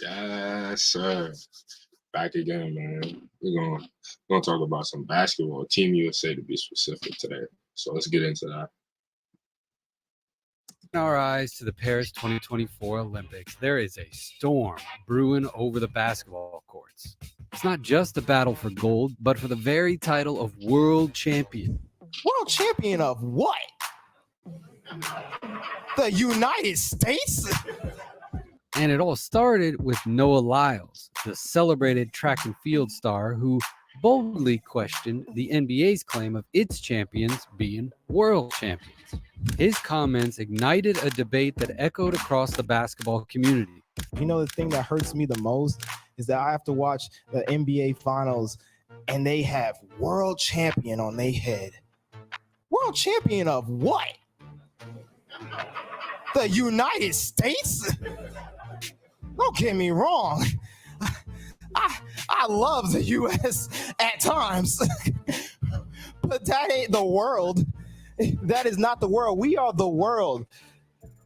Yes, sir. Back again, man. We're gonna talk about some basketball, Team USA to be specific today. So let's get into that. Our eyes to the Paris 2024 Olympics, there is a storm brewing over the basketball courts. It's not just a battle for gold, but for the very title of world champion. World champion of what? The United States? And it all started with Noah Lyles, the celebrated track and field star who boldly questioned the NBA's claim of its champions being world champions. His comments ignited a debate that echoed across the basketball community. You know, the thing that hurts me the most is that I have to watch the NBA finals and they have world champion on their head. World champion of what? The United States? Don't get me wrong. I love the U.S. at times, but that ain't the world. That is not the world. We are the world.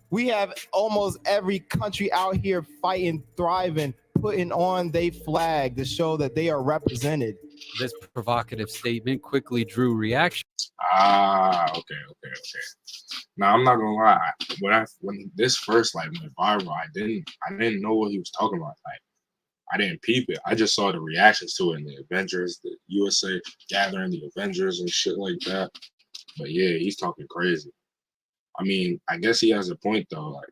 We have almost every country out here fighting, thriving, putting on their flag to show that they are represented. This provocative statement quickly drew reaction. Okay. Now I'm not gonna lie. When this first went viral, I didn't know what he was talking about. Like, I didn't peep it. I just saw the reactions to it in the Avengers, the USA gathering the Avengers and shit like that. But yeah, he's talking crazy. I mean, I guess he has a point though. Like,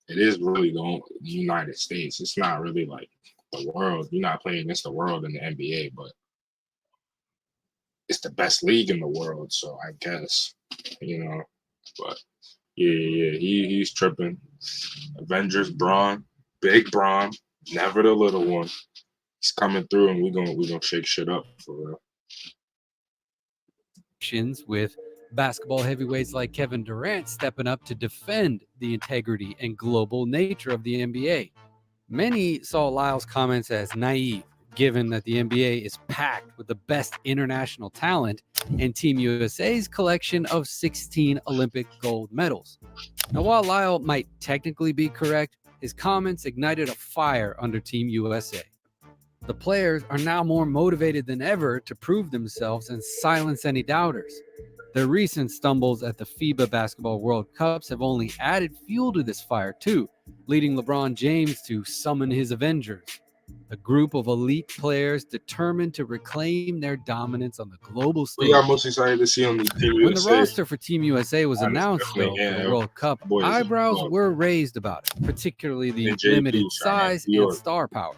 it is really the United States. It's not really like the world. You're not playing against the world in the NBA, but it's the best league in the world. So I guess, but yeah, he's tripping. Avengers, Braun, big Braun, never the little one. He's coming through, and we're gonna shake shit up for real. With basketball heavyweights like Kevin Durant stepping up to defend the integrity and global nature of the NBA. Many saw Lyles' comments as naive, given that the NBA is packed with the best international talent and Team USA's collection of 16 Olympic gold medals. Now, while Lyles might technically be correct, his comments ignited a fire under Team USA. The players are now more motivated than ever to prove themselves and silence any doubters. Their recent stumbles at the FIBA Basketball World Cups have only added fuel to this fire too, leading LeBron James to summon his Avengers, a group of elite players determined to reclaim their dominance on the global stage. We got most excited to see on the Team USA. When the roster for Team USA was announced, though, for the World Cup, eyebrows were raised about it, particularly the limited size and star power.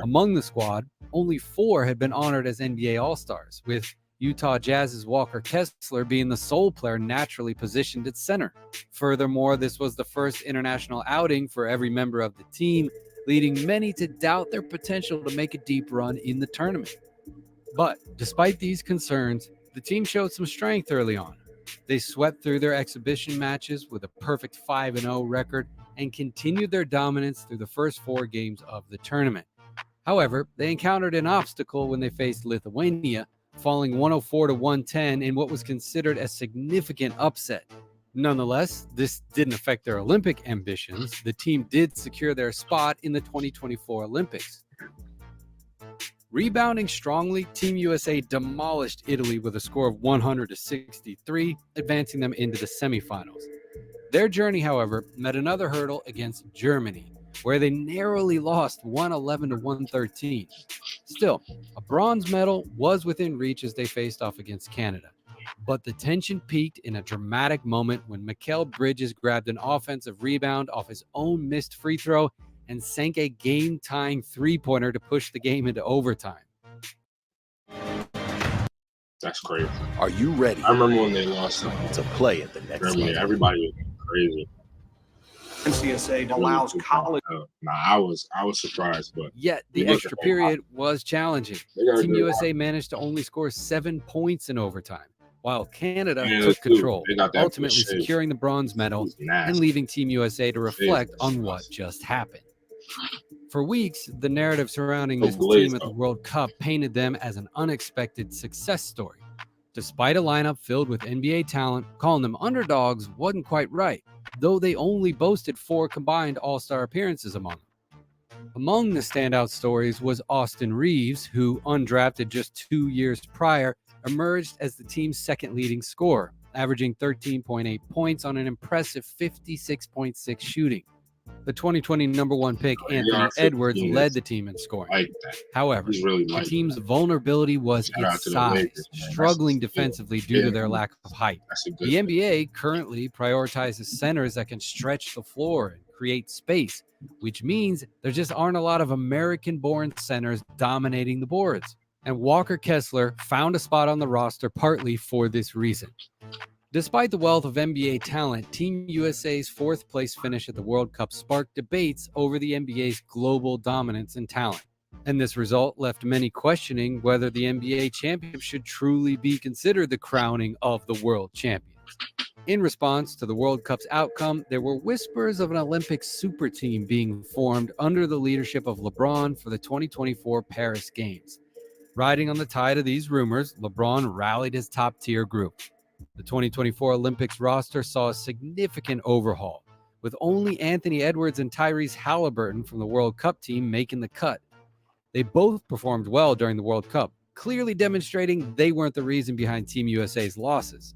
Among the squad, only 4 had been honored as NBA All-Stars, with Utah Jazz's Walker Kessler being the sole player naturally positioned at center. Furthermore, this was the first international outing for every member of the team, leading many to doubt their potential to make a deep run in the tournament. But despite these concerns, the team showed some strength early on. They swept through their exhibition matches with a perfect 5-0 record and continued their dominance through the first 4 games of the tournament. However, they encountered an obstacle when they faced Lithuania, falling 104-110 in what was considered a significant upset. Nonetheless, this didn't affect their Olympic ambitions. The team did secure their spot in the 2024 Olympics. Rebounding strongly, Team USA demolished Italy with a score of 100-63, advancing them into the semifinals. Their journey, however, met another hurdle against Germany, where they narrowly lost 111-113. Still, a bronze medal was within reach as they faced off against Canada. But the tension peaked in a dramatic moment when Mikal Bridges grabbed an offensive rebound off his own missed free throw and sank a game-tying three-pointer to push the game into overtime. That's crazy. Are you ready? I remember when they lost to play at the next level. Everybody was crazy. NCSA allows college. I was surprised, but yet the extra period was challenging. Team USA managed to only score 7 points in overtime, while Canada took control, ultimately securing the bronze medal and leaving Team USA to reflect on what just happened. For weeks, the narrative surrounding this team at the World Cup painted them as an unexpected success story. Despite a lineup filled with NBA talent, calling them underdogs wasn't quite right, though they only boasted 4 combined All-Star appearances among them. Among the standout stories was Austin Reeves, who, undrafted just 2 years prior, emerged as the team's second leading scorer, averaging 13.8 points on an impressive 56.6 shooting. The 2020 number 1 pick, Anthony Edwards, led the team in scoring. However, the team's vulnerability was its size, struggling defensively due to their lack of height. The NBA currently prioritizes centers that can stretch the floor and create space, which means there just aren't a lot of American-born centers dominating the boards. And Walker Kessler found a spot on the roster partly for this reason. Despite the wealth of NBA talent, Team USA's 4th place finish at the World Cup sparked debates over the NBA's global dominance and talent. And this result left many questioning whether the NBA championship should truly be considered the crowning of the world champions. In response to the World Cup's outcome, there were whispers of an Olympic super team being formed under the leadership of LeBron for the 2024 Paris Games. Riding on the tide of these rumors, LeBron rallied his top-tier group. The 2024 Olympics roster saw a significant overhaul, with only Anthony Edwards and Tyrese Halliburton from the World Cup team making the cut. They both performed well during the World Cup, clearly demonstrating they weren't the reason behind Team USA's losses.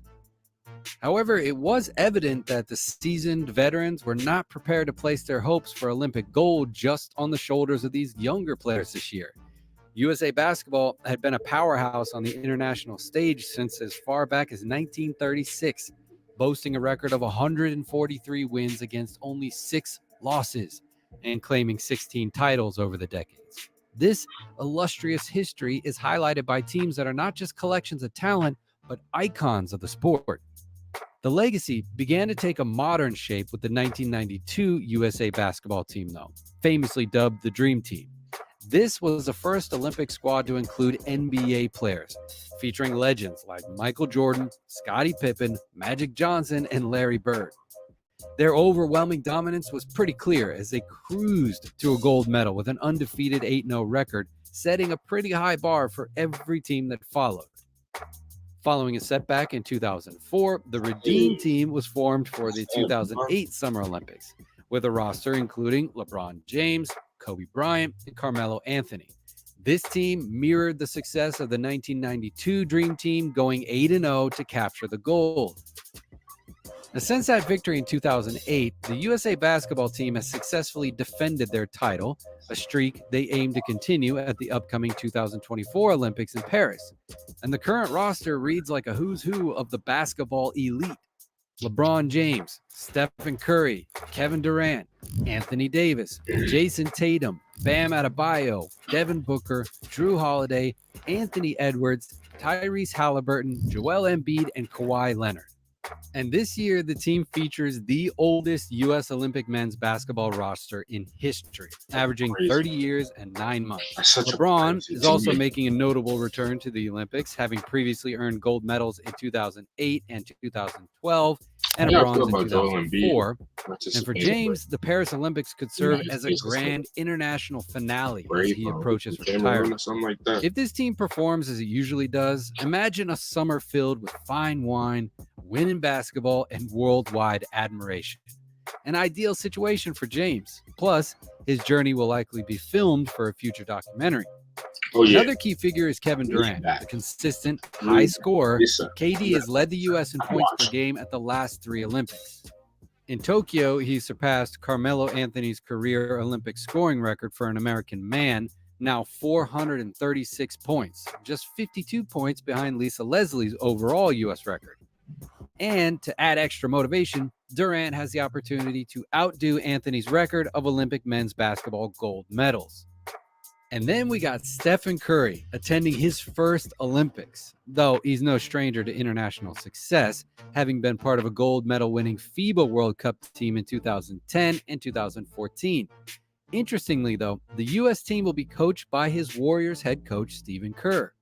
However, it was evident that the seasoned veterans were not prepared to place their hopes for Olympic gold just on the shoulders of these younger players this year. USA basketball had been a powerhouse on the international stage since as far back as 1936, boasting a record of 143 wins against only 6 losses and claiming 16 titles over the decades. This illustrious history is highlighted by teams that are not just collections of talent, but icons of the sport. The legacy began to take a modern shape with the 1992 USA basketball team, though, famously dubbed the Dream Team. This was the first Olympic squad to include NBA players, featuring legends like Michael Jordan, Scottie Pippen, Magic Johnson, and Larry Bird. Their overwhelming dominance was pretty clear as they cruised to a gold medal with an undefeated 8-0 record, setting a pretty high bar for every team that followed. Following a setback in 2004, the Redeem team was formed for the 2008 Summer Olympics, with a roster including LeBron James, Kobe Bryant, and Carmelo Anthony. This team mirrored the success of the 1992 Dream Team, going 8-0 to capture the gold. Now, since that victory in 2008, the USA basketball team has successfully defended their title, a streak they aim to continue at the upcoming 2024 Olympics in Paris. And the current roster reads like a who's who of the basketball elite. LeBron James, Stephen Curry, Kevin Durant, Anthony Davis, Jason Tatum, Bam Adebayo, Devin Booker, Drew Holiday, Anthony Edwards, Tyrese Halliburton, Joel Embiid, and Kawhi Leonard. And this year, the team features the oldest U.S. Olympic men's basketball roster in history, averaging 30 years and 9 months. LeBron is also making a notable return to the Olympics, having previously earned gold medals in 2008 and 2012, and a bronze in 2004. And for James, the Paris Olympics could serve as a grand international finale as he approaches retirement. If this team performs as it usually does, imagine a summer filled with fine wine, winning basketball, and worldwide admiration. An ideal situation for James. Plus, his journey will likely be filmed for a future documentary. Another key figure is Kevin Durant, the consistent high scorer. KD has led the U.S. in points per game at the last 3 Olympics. In Tokyo, he surpassed Carmelo Anthony's career Olympic scoring record for an American man, now 436 points, just 52 points behind Lisa Leslie's overall U.S. record. And to add extra motivation, Durant has the opportunity to outdo Anthony's record of Olympic men's basketball gold medals. And then we got Stephen Curry attending his first Olympics, though he's no stranger to international success, having been part of a gold medal winning FIBA World Cup team in 2010 and 2014. Interestingly, though, the U.S. team will be coached by his Warriors head coach, Stephen Kerr.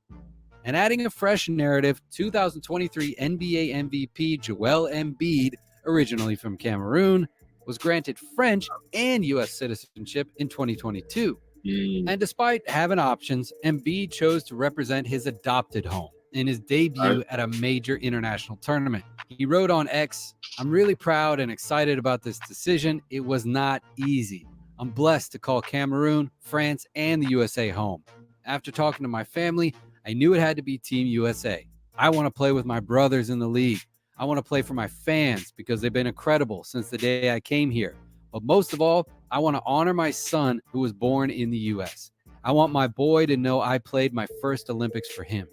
And adding a fresh narrative, 2023 NBA MVP Joel Embiid, originally from Cameroon, was granted French and U.S. citizenship in 2022. And despite having options, Embiid chose to represent his adopted home in his debut at a major international tournament. He wrote on X, "I'm really proud and excited about this decision. It was not easy. I'm blessed to call Cameroon, France, and the USA home. After talking to my family, I knew it had to be Team USA. I want to play with my brothers in the league. I want to play for my fans because they've been incredible since the day I came here. But most of all, I want to honor my son who was born in the U.S. I want my boy to know I played my first Olympics for him.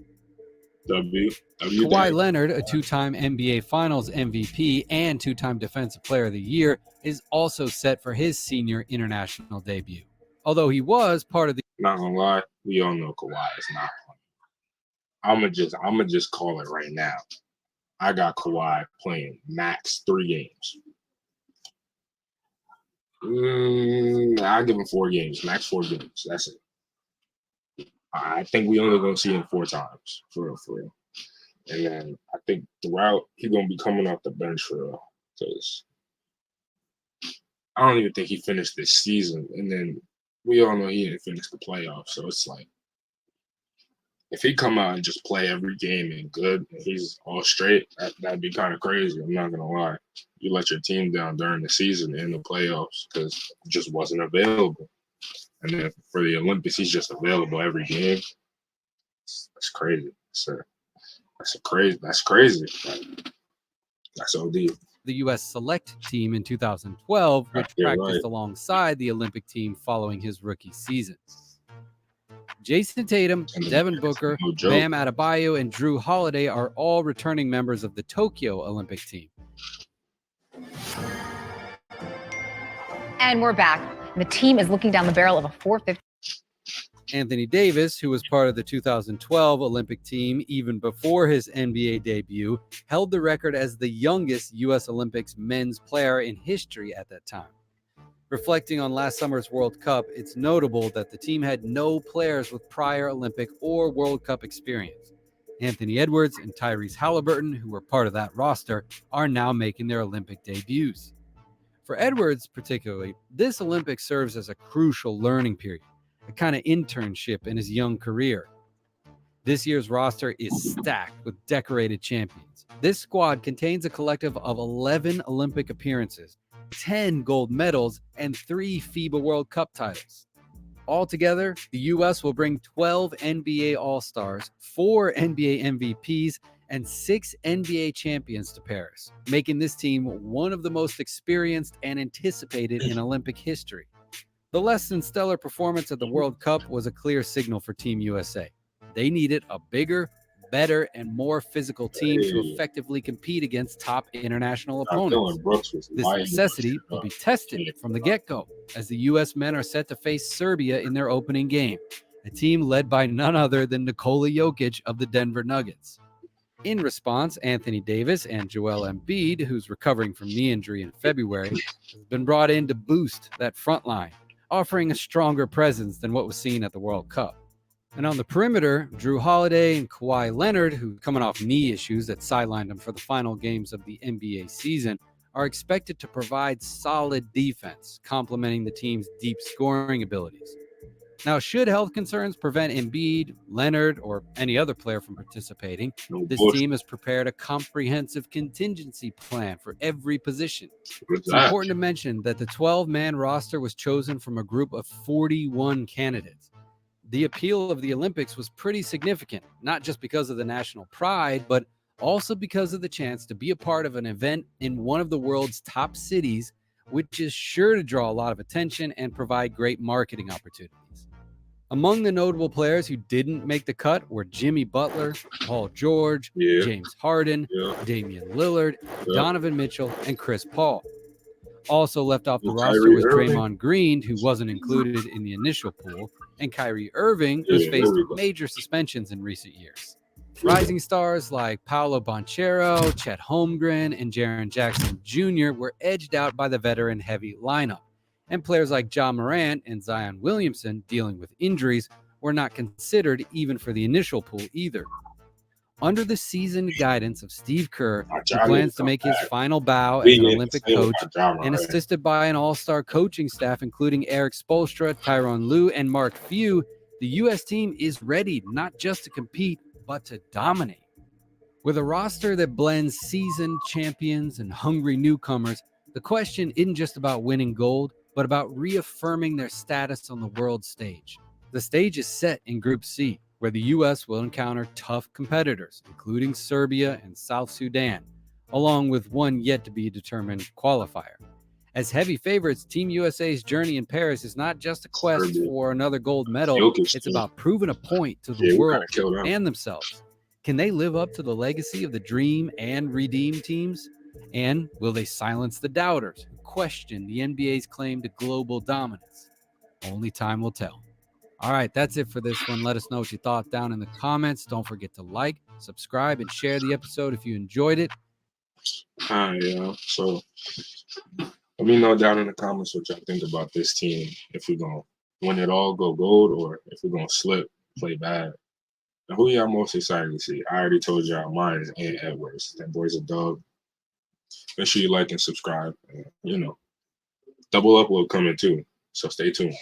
Kawhi Leonard, a two-time NBA Finals MVP and two-time Defensive Player of the Year, is also set for his senior international debut. Although he was part of the... Not gonna lie, we all know Kawhi is not playing. I'ma just call it right now. I got Kawhi playing max 3 games. I'll give him 4 games, max 4 games. That's it. I think we only gonna see him 4 times, for real. And then I think throughout he's gonna be coming off the bench for real, because I don't even think he finished this season. And then we all know he didn't finish the playoffs, so it's like if he come out and just play every game and good, and he's all straight, that'd be kind of crazy. I'm not gonna lie. You let your team down during the season in the playoffs because it just wasn't available. And then for the Olympics, he's just available every game. That's crazy. That's crazy. That's OD. The U.S. select team in 2012, which practiced alongside the Olympic team following his rookie season. Jason Tatum, Devin Booker, Bam Adebayo, and Drew Holiday are all returning members of the Tokyo Olympic team. And we're back. The team is looking down the barrel of a 450. Anthony Davis, who was part of the 2012 Olympic team even before his NBA debut, held the record as the youngest U.S. Olympics men's player in history at that time. Reflecting on last summer's World Cup, it's notable that the team had no players with prior Olympic or World Cup experience. Anthony Edwards and Tyrese Halliburton, who were part of that roster, are now making their Olympic debuts. For Edwards particularly, this Olympics serves as a crucial learning period, a kind of internship in his young career. This year's roster is stacked with decorated champions. This squad contains a collective of 11 Olympic appearances, 10 gold medals, and 3 FIBA World Cup titles. Altogether, the U.S. will bring 12 NBA All-Stars, 4 NBA MVPs, and 6 NBA champions to Paris, making this team one of the most experienced and anticipated in Olympic history. The less than stellar performance at the World Cup was a clear signal for Team USA. They needed a bigger, better, and more physical team to effectively compete against top international opponents. This necessity will be tested from the get-go, as the U.S. men are set to face Serbia in their opening game, a team led by none other than Nikola Jokic of the Denver Nuggets. In response, Anthony Davis and Joel Embiid, who's recovering from knee injury in February, has been brought in to boost that front line, offering a stronger presence than what was seen at the World Cup. And on the perimeter, Drew Holiday and Kawhi Leonard, who coming off knee issues that sidelined him for the final games of the NBA season, are expected to provide solid defense, complementing the team's deep scoring abilities. Now, should health concerns prevent Embiid, Leonard, or any other player from participating, this team has prepared a comprehensive contingency plan for every position. It's important to mention that the 12-man roster was chosen from a group of 41 candidates. The appeal of the Olympics was pretty significant, not just because of the national pride, but also because of the chance to be a part of an event in one of the world's top cities, which is sure to draw a lot of attention and provide great marketing opportunities. Among the notable players who didn't make the cut were Jimmy Butler, Paul George, James Harden, Damian Lillard, Donovan Mitchell, and Chris Paul. Also left off the roster was Draymond Green, who wasn't included in the initial pool, and Kyrie Irving, who's faced major suspensions in recent years. Rising stars like Paolo Banchero, Chet Holmgren, and Jaren Jackson Jr. were edged out by the veteran-heavy lineup. And players like Ja Morant and Zion Williamson, dealing with injuries, were not considered even for the initial pool either. Under the seasoned guidance of Steve Kerr, who plans to make his final bow as an Olympic coach, and assisted by an all-star coaching staff including Eric Spoelstra, Tyronn Lue, and Mark Few, the U.S. team is ready not just to compete, but to dominate. With a roster that blends seasoned champions and hungry newcomers, the question isn't just about winning gold, but about reaffirming their status on the world stage. The stage is set in Group C, where the U.S. will encounter tough competitors, including Serbia and South Sudan, along with one yet-to-be-determined qualifier. As heavy favorites, Team USA's journey in Paris is not just a quest for another gold medal. It's about proving a point to the world and themselves. Can they live up to the legacy of the Dream and Redeem teams? And will they silence the doubters who question the NBA's claim to global dominance? Only time will tell. All right, that's it for this one. Let us know what you thought down in the comments. Don't forget to like, subscribe, and share the episode if you enjoyed it. Yeah. So let me know down in the comments what y'all think about this team. If we're going to win it all, go gold, or if we're going to slip, play bad. And who y'all most excited to see? I already told y'all mine is Ant Edwards. That boy's a dog. Make sure you like and subscribe. And, double up will come in too. So stay tuned.